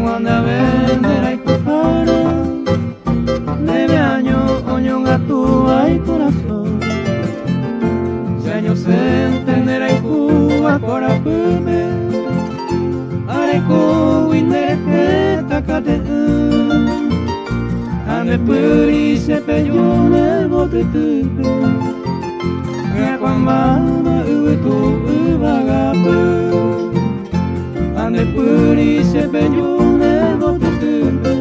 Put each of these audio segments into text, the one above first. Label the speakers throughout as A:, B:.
A: wanda vender ay kupara, debe año oño gato ay corazón. Si año se entender ay cuba corapume, areco windere que takate ane puri se peñone bote tupe, ya kwambama utu ubagapu. Ande puri se peñone bote tupe,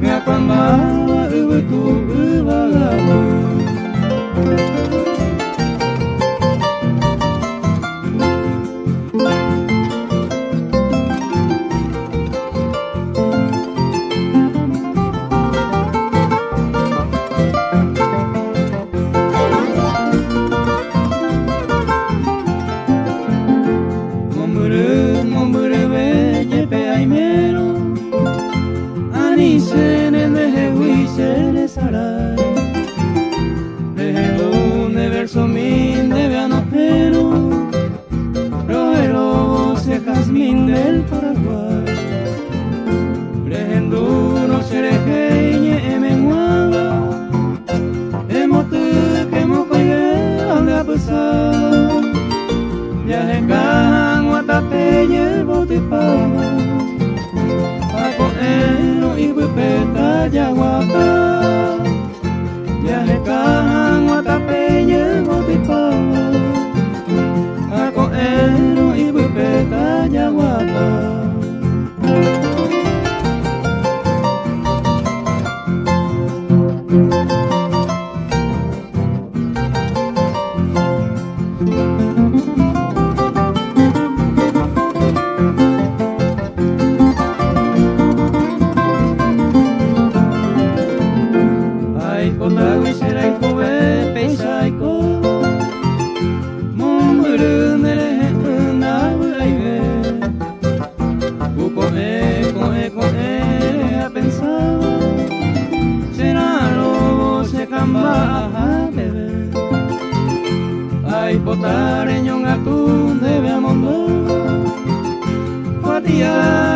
A: ya kwambama utu ubagapu. Jazmín del Paraguay, Brejenduro Cerejeñe Ememuaba, Emotu que mocoye ande a pesar, Yajecan Guatapeñe Botipama, Pacoeno y Huipeta Yaguapa, Yajecan Guatapeñe Botipama, Pacoeno y Huipeta Yaguapa. Ay, Cotago y Seraico, Pesaico, Momburun de a pensar, será lobo se camba a beber. Ay, potareño un atún debe amondar, Fatia.